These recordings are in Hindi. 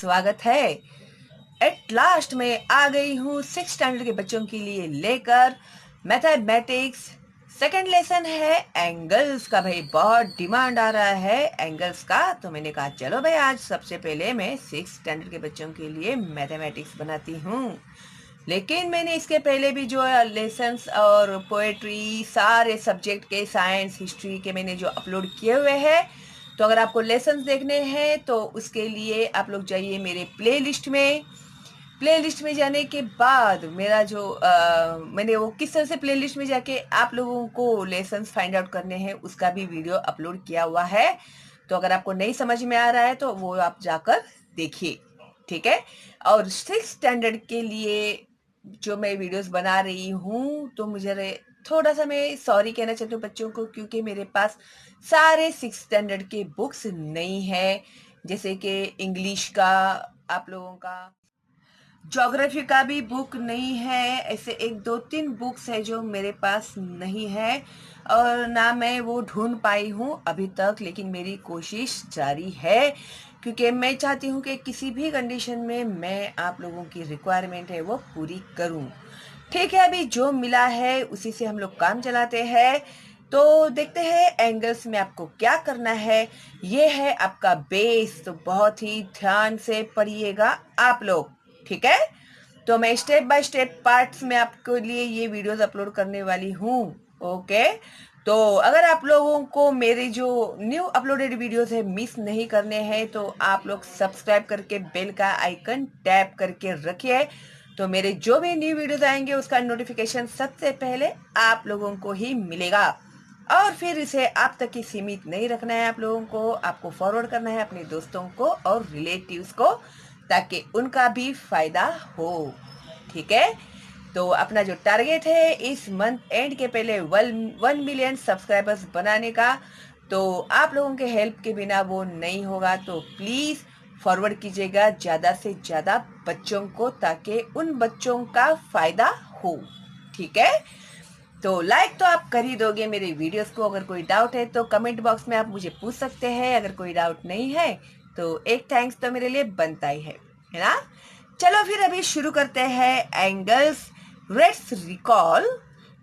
स्वागत है। एट लास्ट मैं आ गई हूँ 6 स्टैंडर्ड के बच्चों के लिए लेकर मैथमेटिक्स। सेकंड लेसन है एंगल्स का। भाई बहुत डिमांड आ रहा है एंगल्स का, तो मैंने कहा चलो भाई आज सबसे पहले मैं 6 स्टैंडर्ड के बच्चों के लिए मैथमेटिक्स बनाती हूँ। लेकिन मैंने इसके पहले भी जो लेसन्स और पोएट्री सारे सब्जेक्ट के साइंस हिस्ट्री के मैंने जो अपलोड किए हुए हैं, तो अगर आपको लेसन्स देखने हैं तो उसके लिए आप लोग जाइए मेरे प्लेलिस्ट में। प्लेलिस्ट में जाने के बाद मेरा जो मैंने वो किस तरह से प्लेलिस्ट में जाके आप लोगों को लेसन्स फाइंड आउट करने हैं उसका भी वीडियो अपलोड किया हुआ है। तो अगर आपको नहीं समझ में आ रहा है तो वो आप जाकर देखिए, ठीक है। और 6 स्टैंडर्ड के लिए जो मैं वीडियोस बना रही हूँ तो मुझे थोड़ा सा मैं सॉरी कहना चाहती हूँ बच्चों को, क्योंकि मेरे पास सारे 6 स्टैंडर्ड के बुक्स नहीं है। जैसे कि इंग्लिश का, आप लोगों का ज्योग्राफी का भी बुक नहीं है। ऐसे 1 2 3 बुक्स है जो मेरे पास नहीं है और ना मैं वो ढूंढ पाई हूँ अभी तक, लेकिन मेरी कोशिश जारी है क्योंकि मैं चाहती हूँ कि किसी भी कंडीशन में मैं आप लोगों की रिक्वायरमेंट है वो पूरी करूँ। ठीक है, अभी जो मिला है उसी से हम लोग काम चलाते हैं। तो देखते हैं एंगल्स में आपको क्या करना है। ये है आपका बेस, तो बहुत ही ध्यान से पढ़िएगा आप लोग, ठीक है। तो मैं स्टेप बाय स्टेप पार्ट्स में आपके लिए ये वीडियोस अपलोड करने वाली हूँ, ओके। तो अगर आप लोगों को मेरे जो न्यू अपलोडेड वीडियोस है मिस नहीं करने हैं तो आप लोग सब्सक्राइब करके बेल का आइकन टैप करके रखिए, तो मेरे जो भी न्यू वीडियोस आएंगे उसका नोटिफिकेशन सबसे पहले आप लोगों को ही मिलेगा। और फिर इसे आप तक ही सीमित नहीं रखना है, आप लोगों को आपको फॉरवर्ड करना है अपने दोस्तों को और रिलेटिव्स को, ताकि उनका भी फायदा हो, ठीक है। तो अपना जो टारगेट है इस मंथ एंड के पहले 1 मिलियन सब्सक्राइबर्स बनाने का, तो आप लोगों के हेल्प के बिना वो नहीं होगा। तो प्लीज़ फॉरवर्ड कीजिएगा ज़्यादा से ज़्यादा बच्चों को, ताकि उन बच्चों का फ़ायदा हो, ठीक है। तो लाइक तो आप कर ही दोगे मेरे वीडियोस को। अगर कोई डाउट है तो कमेंट बॉक्स में आप मुझे पूछ सकते हैं। अगर कोई डाउट नहीं है तो एक थैंक्स तो मेरे लिए बनता ही है ना। चलो फिर अभी शुरू करते हैं एंगल्स। Let's recall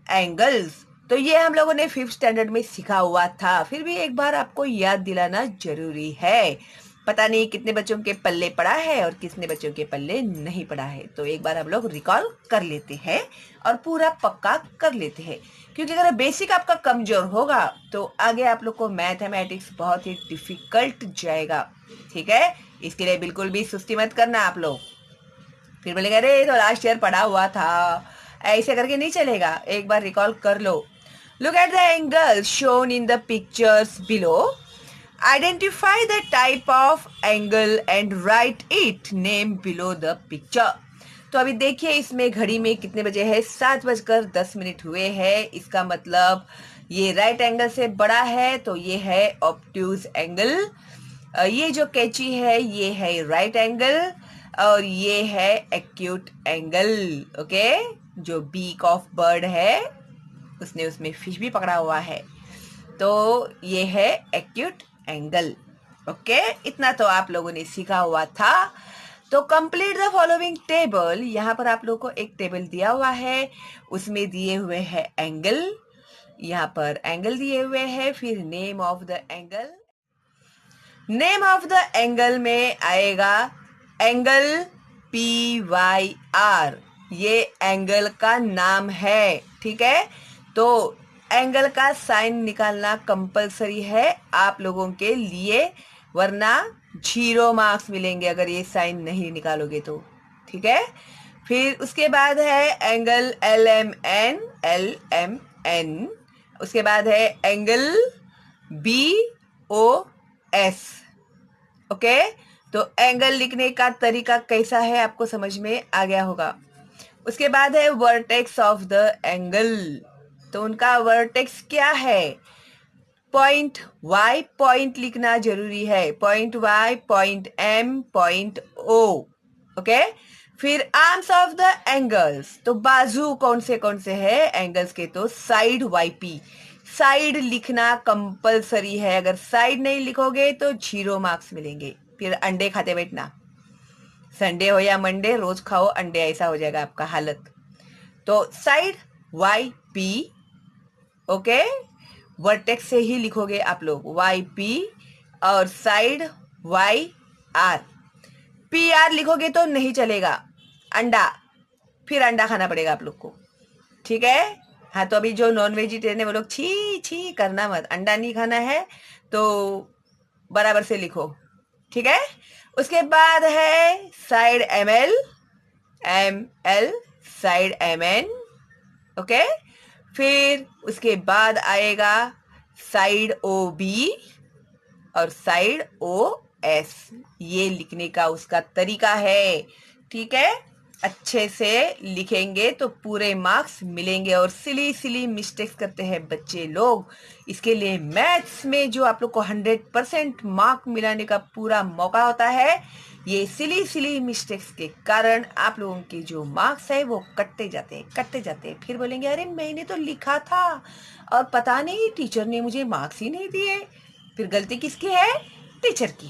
angles. तो ये हम लोगों ने 5th स्टैंडर्ड में सीखा हुआ था, फिर भी एक बार आपको याद दिलाना जरूरी है। पता नहीं कितने बच्चों के पल्ले पड़ा है और कितने बच्चों के पल्ले नहीं पड़ा है, तो एक बार हम लोग रिकॉल कर लेते हैं और पूरा पक्का कर लेते हैं। क्योंकि अगर बेसिक आपका कमजोर होगा तो आगे आप लोग को मैथमेटिक्स बहुत ही डिफिकल्ट जाएगा, ठीक है। इसके लिए बिल्कुल भी सुस्ती मत करना आप लोग। फिर बोलेगा अरे तो लास्ट ईयर पढ़ा हुआ था, ऐसे करके नहीं चलेगा, एक बार रिकॉल कर लो। Look at the angle shown in the pictures below. Identify the type of angle and write it name below the picture। तो अभी देखिए इसमें घड़ी में कितने बजे है, 7:10 हुए हैं। इसका मतलब ये राइट एंगल से बड़ा है, तो ये है ऑब्ट्यूज एंगल। ये जो कैची है ये है राइट एंगल और ये है एक्यूट एंगल, ओके। जो बीक ऑफ बर्ड है उसने उसमें फिश भी पकड़ा हुआ है, तो ये है एक्यूट एंगल, ओके। इतना तो आप लोगों ने सीखा हुआ था। तो कंप्लीट द फॉलोइंग टेबल। यहाँ पर आप लोगों को एक टेबल दिया हुआ है, उसमें दिए हुए हैं एंगल। यहाँ पर एंगल दिए हुए हैं, फिर name of the angle. Name of the angle में आएगा एंगल PYR, ये एंगल का नाम है, ठीक है। तो एंगल का साइन निकालना कंपलसरी है आप लोगों के लिए, वरना 0 मार्क्स मिलेंगे अगर ये साइन नहीं निकालोगे तो, ठीक है। फिर उसके बाद है एंगल LMN। उसके बाद है एंगल BOS, ओके। तो एंगल लिखने का तरीका कैसा है आपको समझ में आ गया होगा। उसके बाद है वर्टेक्स ऑफ द एंगल। तो उनका वर्टेक्स क्या है, पॉइंट Y पॉइंट लिखना जरूरी है, point Y, point M, point O, okay. फिर आर्म्स ऑफ द एंगल्स, तो बाजू कौन से है एंगल्स के, तो साइड YP, साइड लिखना कंपलसरी है। अगर साइड नहीं लिखोगे तो 0 मार्क्स मिलेंगे, फिर अंडे खाते बैठना। संडे हो या मंडे, रोज खाओ अंडे, ऐसा हो जाएगा आपका हालत। तो side Y P, okay, vertex से ही लिखोगे आप लोग, वाई पी, और side Y R. P R लिखोगे तो नहीं चलेगा, अंडा, फिर अंडा खाना पड़ेगा आप लोग को, ठीक है। हाँ, तो अभी जो नॉन वेजिटेरियन है वो लोग छी छी करना मत, अंडा नहीं खाना है तो बराबर से लिखो, ठीक है। उसके बाद है side M L, M L, side M N, okay. फिर उसके बाद आएगा साइड ओ बी और साइड ओ एस। ये लिखने का उसका तरीका है, ठीक है। अच्छे से लिखेंगे तो पूरे मार्क्स मिलेंगे। और सिली सिली मिस्टेक्स करते हैं बच्चे लोग, इसके लिए मैथ्स में जो आप लोग को 100% मार्क मिलाने का पूरा मौका होता है, ये सिली सिली मिस्टेक्स के कारण आप लोगों के जो मार्क्स है वो कटते जाते हैं। फिर बोलेंगे अरे मैंने तो लिखा था और पता नहीं टीचर ने मुझे मार्क्स ही नहीं दिए। फिर गलती किसकी है? टीचर की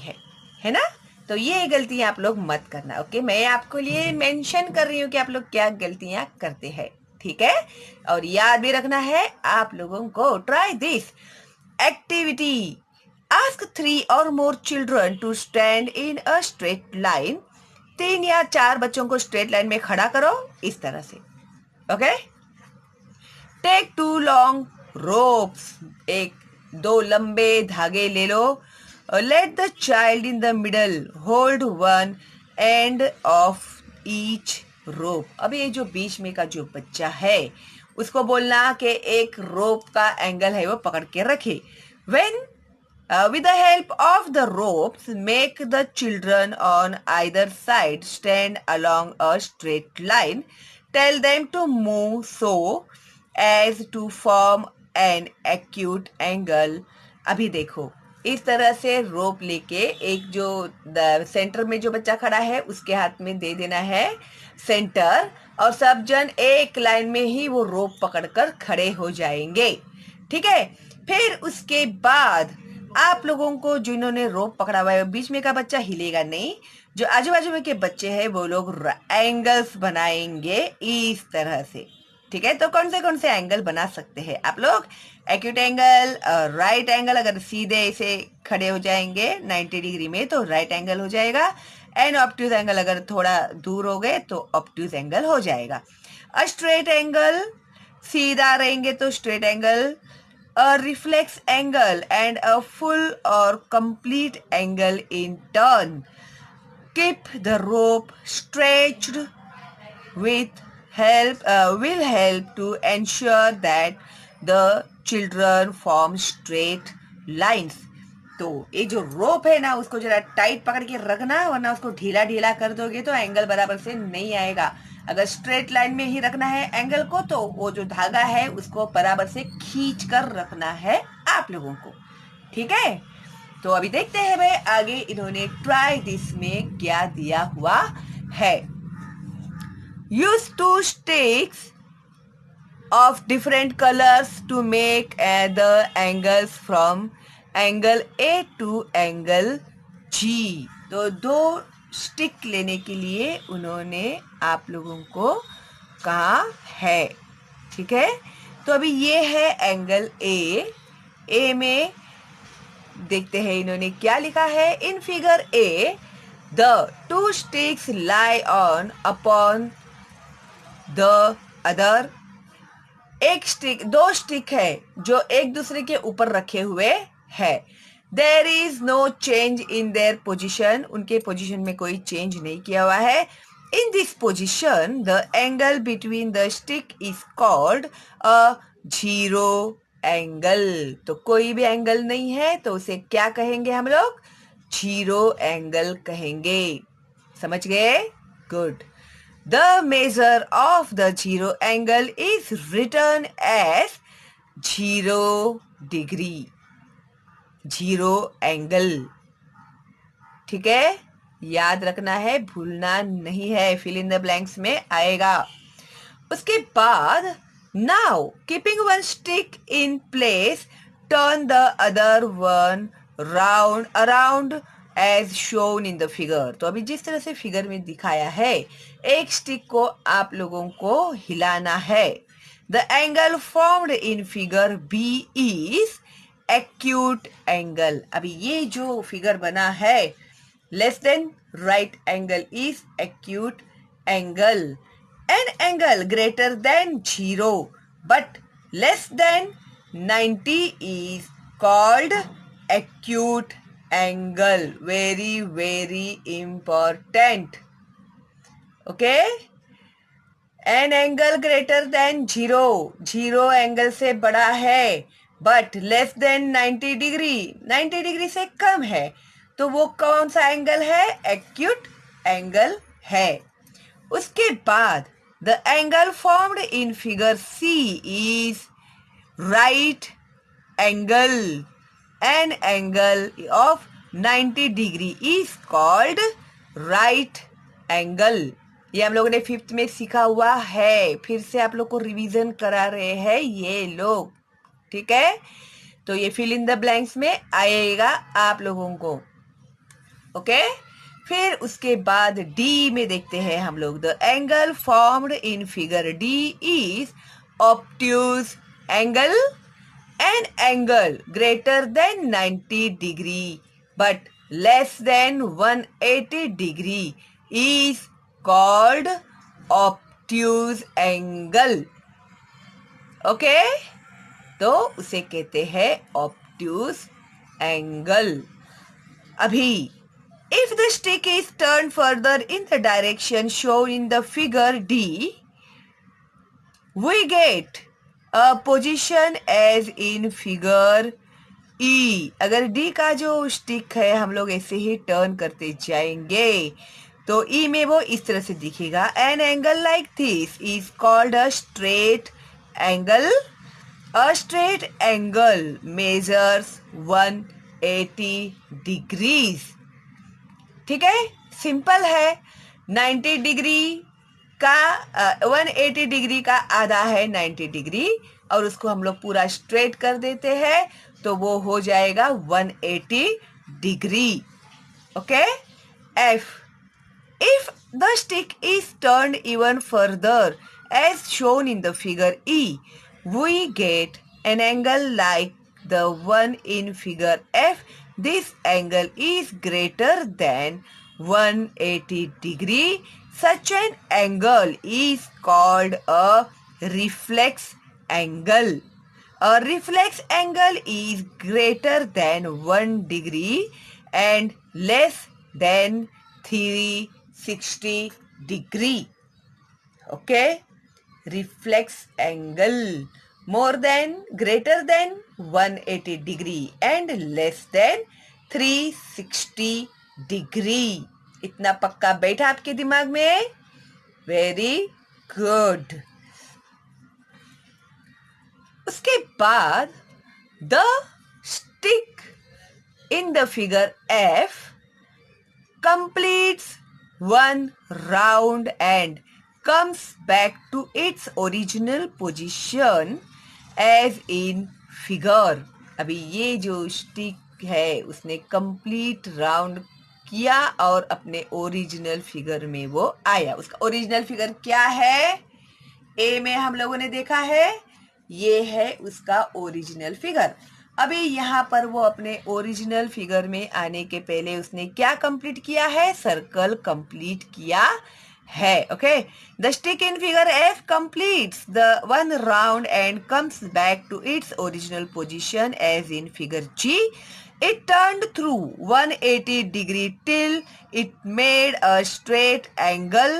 है ना। तो ये गलतियां आप लोग मत करना, ओके। मैं आपको लिए मेंशन कर रही हूँ कि आप लोग क्या गलतियां करते हैं, ठीक है। और याद भी रखना है आप लोगों को, try this activity, ask 3 or more children to stand in a straight line। 3 या 4 बच्चों को स्ट्रेट लाइन में खड़ा करो इस तरह से, ओके। टेक 2 लॉन्ग रोप्स, 2 लंबे धागे ले लो। Let the child in the middle hold 1 end of each rope. अब ये जो बीच में का जो बच्चा है उसको बोलना कि एक रोप का एंगल है वो पकड़ के रखे। When with the help of the ropes, make the children on either side stand along a straight line. Tell them to move so as to form an acute angle। अभी देखो, इस तरह से रोप लेके एक जो सेंटर में जो बच्चा खड़ा है उसके हाथ में दे देना है सेंटर, और सब जन एक लाइन में ही वो रोप पकड़कर खड़े हो जाएंगे, ठीक है। फिर उसके बाद आप लोगों को जिन्होंने रोप पकड़ा हुआ है बीच में का बच्चा हिलेगा नहीं, जो आजू बाजू में के बच्चे हैं वो लोग एंगल्स बनाएंगे इस तरह से, ठीक है। तो कौन से एंगल बना सकते हैं आप लोग? एक्यूट एंगल, राइट एंगल, अगर सीधे ऐसे खड़े हो जाएंगे 90 डिग्री में तो राइट एंगल हो जाएगा, एंड ऑब्ट्यूज एंगल अगर थोड़ा दूर हो गए तो ऑब्ट्यूज एंगल हो जाएगा। अ स्ट्रेट एंगल, सीधा रहेंगे तो straight angle, a reflex angle and a full or complete angle in turn। Keep the rope stretched with will help to ensure that the children form straight lines। तो ये जो रोप है ना उसको जरा टाइट पकड़ के रखना, वरना उसको ढीला ढीला कर दोगे तो एंगल बराबर से नहीं आएगा। अगर स्ट्रेट लाइन में ही रखना है एंगल को तो वो जो धागा है उसको बराबर से खींच कर रखना है आप लोगों को, ठीक है। तो अभी देखते हैं भाई आगे इन्होंने ट्राई दिस में क्या दिया हुआ है। Use 2 sticks of different colors to make the angles from angle A to angle G। तो 2 स्टिक लेने के लिए उन्होंने आप लोगों को कहा है, ठीक है। तो अभी ये है एंगल ए में देखते हैं इन्होंने क्या लिखा है। In figure A the 2 sticks lie on upon the other. एक स्टिक, 2 स्टिक है जो एक दूसरे के ऊपर रखे हुए है। There is no change in their position, उनके पोजिशन में कोई चेंज नहीं किया हुआ है। In this position the angle between the stick is called a zero angle. तो कोई भी एंगल नहीं है तो उसे क्या कहेंगे हम लोग? जीरो एंगल कहेंगे। समझ गए? Good. The measure of the zero angle is return as 0 degree, 0 angle, ठीक है। याद रखना है, भूलना नहीं है, फिल इन द ब्लैंक्स में आएगा। उसके बाद now keeping 1 stick in place turn the other 1 round around as shown in the figure. तो अभी जिस तरह से फिगर में दिखाया है, एक स्टिक को आप लोगों को हिलाना है। The angle formed in figure B is acute angle. अभी ये जो फिगर बना है, less than right angle is acute angle. An angle greater than 0 but less than 90 is called acute angle. Very, very important. Okay? An angle greater than 0. 0 angle से बड़ा है, but less than 90 degree, 90 degree से कम है, तो वो कौन सा एंगल है? एक्यूट एंगल है। उसके बाद the angle formed in figure C is right angle. An angle of 90 degree is called right angle. ये हम लोगों ने 5th में सीखा हुआ है, फिर से आप लोग को रिवीजन करा रहे हैं ये लोग, ठीक है? तो ये फिल इन द ब्लैंक्स में आएगा आप लोगों को, ओके? फिर उसके बाद डी में देखते हैं हम लोग। The angle formed in figure D is obtuse angle. An angle greater then 90 degree but less then 180 degree is called obtuse angle. Okay, तो उसे कहते हैं ऑब्ट्यूज एंगल। अभी if the stick is turned further in the direction shown in the figure D, we get a position as in figure E. अगर D का जो स्टिक है हम लोग ऐसे ही टर्न करते जाएंगे तो E में वो इस तरह से दिखेगा। An angle like this is called a straight angle. A straight angle measures 180 degrees. ठीक है, सिंपल है। 90 डिग्री का 180 डिग्री का आधा है 90 डिग्री, और उसको हम लोग पूरा स्ट्रेट कर देते हैं तो वो हो जाएगा 180 degree. Okay, F if the stick is turned even further as shown in the figure E, we get an angle like the one in figure F. This angle is greater than 180 degree. Such an angle is called a reflex angle. A reflex angle is greater than 1 degree and less than 360 degree. Okay? Reflex angle. More than, greater than 180 degree and less than 360 degree. इतना पक्का बैठा आपके दिमाग में? Very good. उसके बाद the stick in the figure F completes one round and comes back to its original position as in figure. अभी ये जो स्टिक है उसने कंप्लीट राउंड किया और अपने ओरिजिनल फिगर में वो आया। उसका ओरिजिनल फिगर क्या है? ए में हम लोगों ने देखा है, ये है उसका ओरिजिनल फिगर। अभी यहाँ पर वो अपने ओरिजिनल फिगर में आने के पहले उसने क्या कंप्लीट किया है? सर्कल कंप्लीट किया है। Okay, the stick in figure F completes the one round and comes back to its original position as in figure G. It turned through 180 degree till it made a straight angle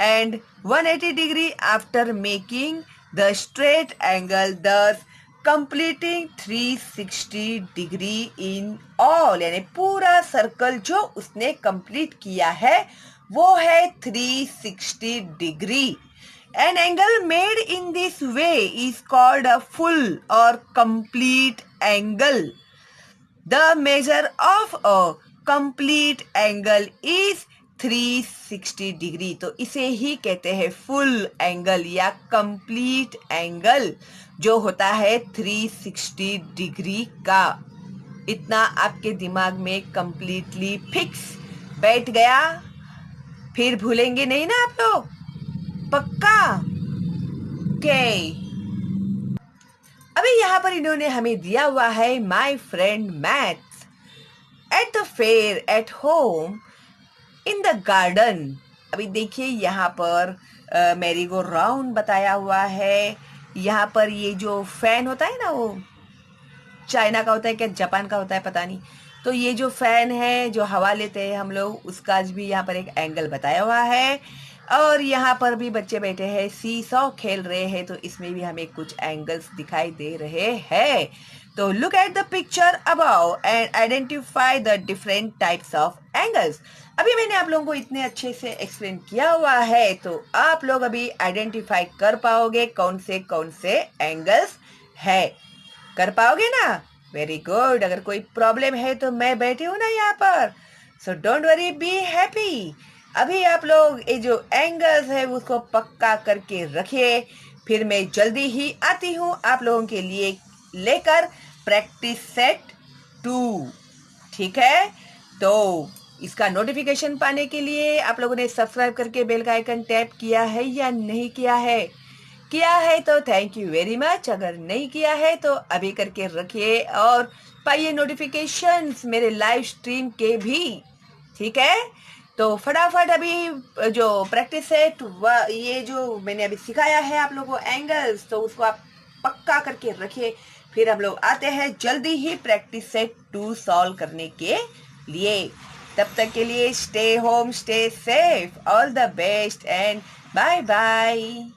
and 180 degree after making the straight angle, thus completing 360 degree in all. यानी पूरा सर्कल जो उसने कंप्लीट किया है वो है 360 degree. An angle made in this way is called a full or complete angle. The measure of a complete angle is 360 degree. तो इसे ही कहते हैं फुल एंगल या कंप्लीट एंगल, जो होता है 360 डिग्री का. इतना आपके दिमाग में कंप्लीटली फिक्स बैठ गया? फिर भूलेंगे नहीं ना आप लोग? पक्का? ओके। अभी यहाँ पर इन्होंने हमें दिया हुआ है my friend maths at the fair at home in the garden. अभी देखिए यहाँ पर मेरी गो राउंड बताया हुआ है। यहाँ पर ये जो फैन होता है ना, वो चाइना का होता है क्या जापान का होता है पता नहीं, तो ये जो फैन है जो हवा लेते हैं हम लोग, उसका भी यहाँ पर एक एंगल बताया हुआ है। और यहाँ पर भी बच्चे बैठे हैं, सी सॉ खेल रहे हैं, तो इसमें भी हमें कुछ एंगल्स दिखाई दे रहे हैं। तो look at the picture about and identify the different types of angles. अभी मैंने आप लोगों को इतने अच्छे से एक्सप्लेन किया हुआ है, तो आप लोग अभी आइडेंटिफाई कर पाओगे कौन से एंगल्स है। कर पाओगे ना? Very good. अगर कोई प्रॉब्लम है तो मैं बैठी हूँ ना यहाँ पर, so don't worry, be happy. अभी आप लोग ये जो एंगल्स है उसको पक्का करके रखिए, फिर मैं जल्दी ही आती हूँ आप लोगों के लिए लेकर प्रैक्टिस सेट 2। ठीक है? तो इसका नोटिफिकेशन पाने के लिए आप लोगों ने सब्सक्राइब करके बेल का आइकन टैप किया है या नहीं किया है? किया है तो थैंक यू वेरी मच। अगर नहीं किया है तो अभी करके रखिए और पाइए नोटिफिकेशंस मेरे लाइव स्ट्रीम के भी। ठीक है? तो फटाफट अभी जो प्रैक्टिस सेट ये जो मैंने अभी सिखाया है आप लोगों को एंगल्स, तो उसको आप पक्का करके रखिए। फिर हम लोग आते हैं जल्दी ही प्रैक्टिस सेट 2 सॉल्व करने के लिए। तब तक के लिए stay home, stay safe, all the best and bye bye.